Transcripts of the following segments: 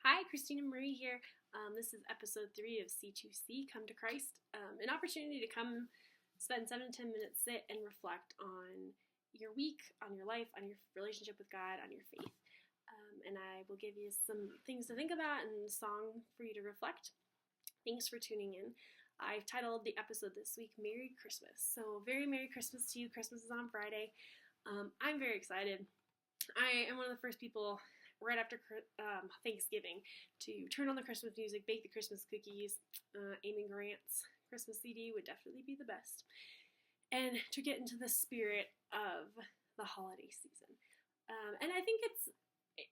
Hi, Christina Marie here. This is episode 3 of C2C, Come to Christ. An opportunity to come spend 7 to 10 minutes, sit and reflect on your week, on your life, on your relationship with God, on your faith. And I will give you some things to think about and a song for you to reflect. Thanks for tuning in. I've titled the episode this week, Merry Christmas. So very Merry Christmas to you. Christmas is on Friday. I'm very excited. I am one of the first people right after Thanksgiving to turn on the Christmas music, bake the Christmas cookies. Amy Grant's Christmas CD would definitely be the best. And to get into the spirit of the holiday season. And I think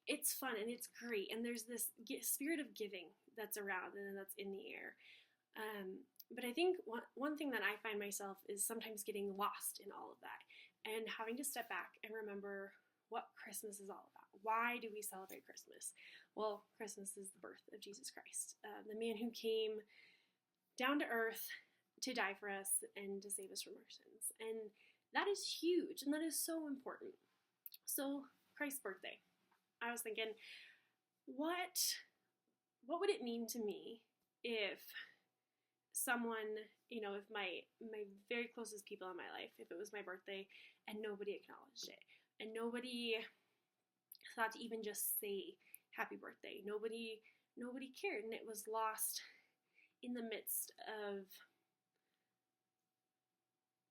it's fun and it's great. And there's this spirit of giving that's around and that's in the air. But I think one thing that I find myself is sometimes getting lost in all of that and having to step back and remember what Christmas is all about. Why do we celebrate Christmas? Well, Christmas is the birth of Jesus Christ, the man who came down to earth to die for us and to save us from our sins. And that is huge, and that is so important. So, Christ's birthday. I was thinking, what would it mean to me if someone, if my very closest people in my life, if it was my birthday and nobody acknowledged it, and nobody thought to even just say happy birthday. Nobody cared, and it was lost in the midst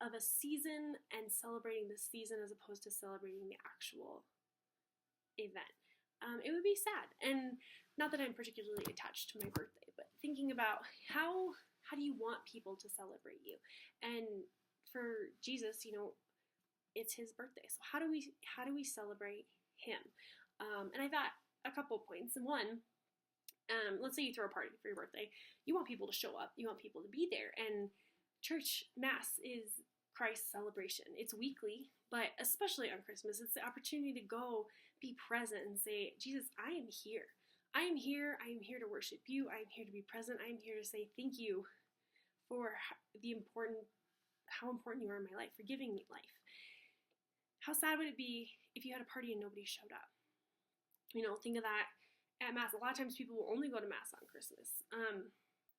of a season and celebrating the season as opposed to celebrating the actual event. It would be sad. And not that I'm particularly attached to my birthday, but thinking about how do you want people to celebrate you? And for Jesus, it's his birthday. So how do we celebrate him? And I thought a couple of points. One, let's say you throw a party for your birthday. You want people to show up. You want people to be there. And church mass is Christ's celebration. It's weekly, but especially on Christmas, it's the opportunity to go be present and say, Jesus, I am here. I am here. I am here to worship you. I am here to be present. I am here to say thank you for how important you are in my life, for giving me life. How sad would it be if you had a party and nobody showed up? Think of that at Mass. A lot of times people will only go to Mass on Christmas,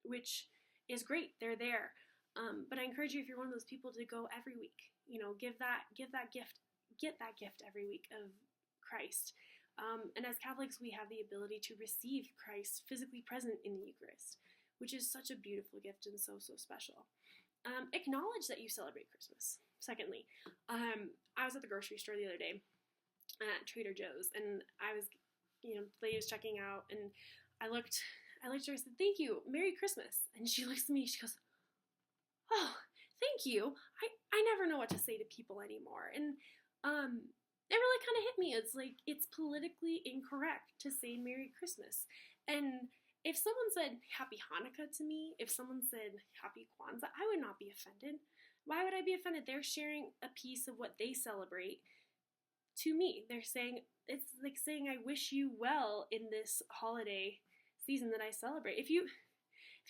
which is great. They're there. But I encourage you, if you're one of those people, to go every week. Give that gift. Get that gift every week of Christ. And as Catholics, we have the ability to receive Christ physically present in the Eucharist, which is such a beautiful gift and so, so special. Acknowledge that you celebrate Christmas. Secondly, I was at the grocery store the other day at Trader Joe's, and I was, the lady was checking out, and I looked at her and said, thank you, Merry Christmas. And she looks at me, she goes, oh, thank you. I never know what to say to people anymore. And it really kind of hit me. It's like, it's politically incorrect to say Merry Christmas. And if someone said Happy Hanukkah to me, if someone said Happy Kwanzaa, I would not be offended. Why would I be offended? They're sharing a piece of what they celebrate to me. They're saying, it's like saying I wish you well in this holiday season that I celebrate. If you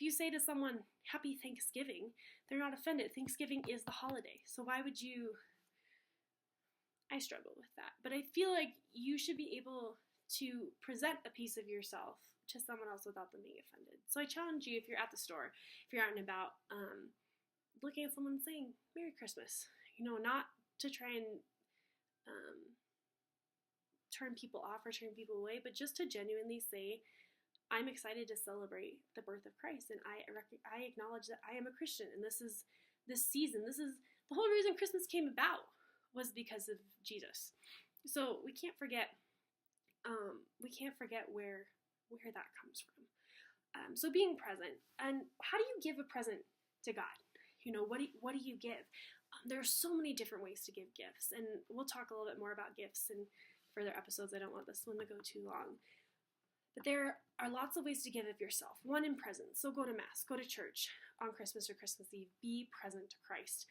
say to someone Happy Thanksgiving, they're not offended. Thanksgiving is the holiday. So why would you? I struggle with that. But I feel like you should be able to present a piece of yourself to someone else without them being offended. So I challenge you, if you're at the store, if you're out and about, looking at someone saying Merry Christmas, not to try and turn people off or turn people away, but just to genuinely say, I'm excited to celebrate the birth of Christ, and I acknowledge that I am a Christian, and this season, this is the whole reason Christmas came about, was because of Jesus. So we can't forget where that comes from. So being present, and how do you give a present to God? What do you give? There are so many different ways to give gifts, and we'll talk a little bit more about gifts in further episodes. I don't want this one to go too long. But there are lots of ways to give of yourself. One, in presence. So go to Mass, go to church on Christmas or Christmas Eve. Be present to Christ.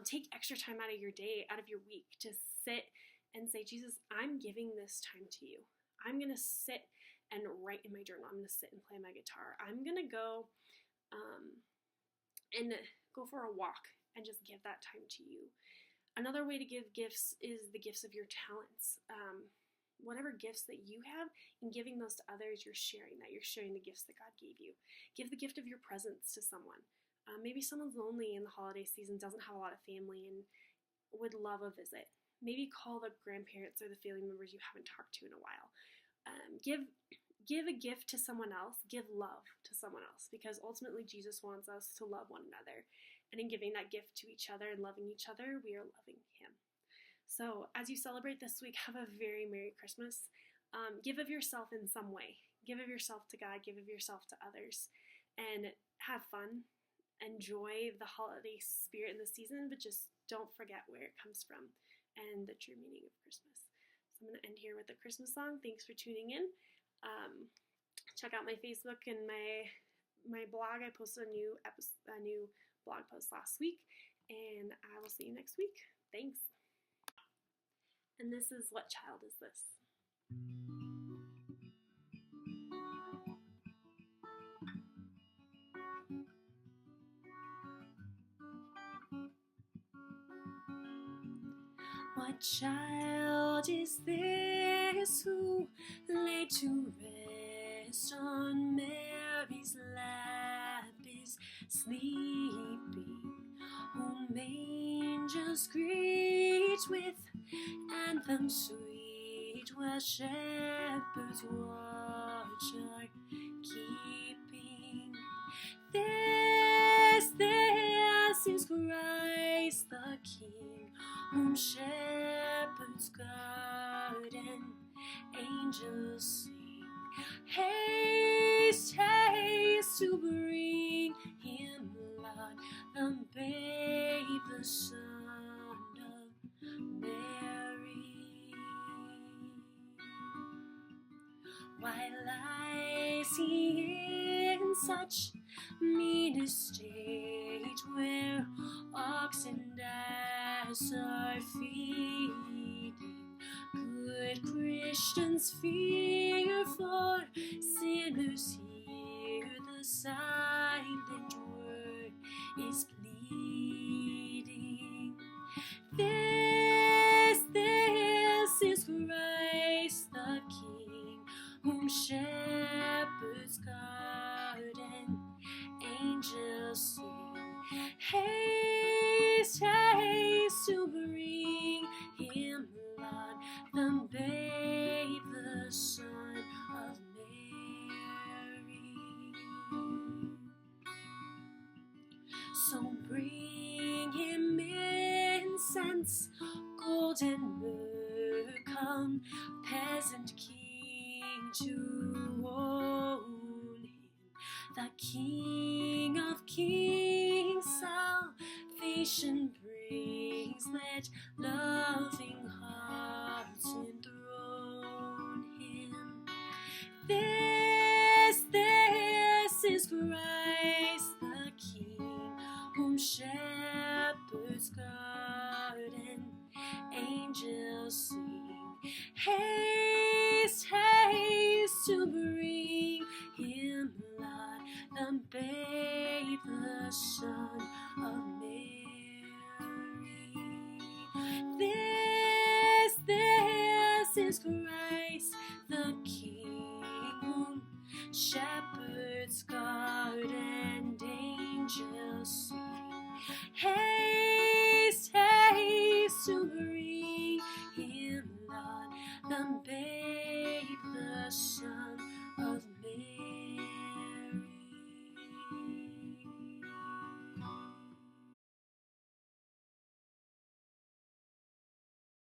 Take extra time out of your day, out of your week, to sit and say, Jesus, I'm giving this time to you. I'm going to sit and write in my journal. I'm going to sit and play my guitar. I'm going to go and go for a walk and just give that time to you. Another way to give gifts is the gifts of your talents. whatever gifts that you have, in giving those to others, you're sharing that. You're sharing the gifts that God gave you. Give the gift of your presence to someone. Maybe someone's lonely in the holiday season, doesn't have a lot of family, and would love a visit. Maybe call the grandparents or the family members you haven't talked to in a while. Give a gift to someone else. Give love to someone else, because ultimately Jesus wants us to love one another. And in giving that gift to each other and loving each other, we are loving Him. So as you celebrate this week, have a very Merry Christmas. Give of yourself in some way. Give of yourself to God. Give of yourself to others. And have fun. Enjoy the holiday spirit in the season, but just don't forget where it comes from and the true meaning of Christmas. So I'm going to end here with a Christmas song. Thanks for tuning in. Check out my Facebook and my blog. I posted a new blog post last week, and I will see you next week. Thanks. And this is What Child Is This? What child is this who lay to rest on Mary's lap is sleeping, whom angels greet with anthems sweet, while shepherds watch are keeping? This is Christ the King, whom shepherds guard and angels sing. Haste, haste to bring Him, Lord, the babe, the Son of Mary. While lies He in such mean estate, where oxen and ass are feeding, good Christians fear, for sinners hear the silent word is pleading. This is Christ the King, whom shepherds guard and angels sing. Haste, haste to bring Him, Lord, the babe, the Son of Mary. So bring Him incense, gold and myrrh, come, peasant king, to own Him, the King of kings. Salvation brings, let loving hearts enthrone Him. This is Christ the King, whom shepherds guard and angels sing. Haste, haste to bring Him, Lord, the babe, the Son of Mary. This is Christ the King, whom shepherds guard and angels sing. Haste, haste to bring Him, Lord, the babe, the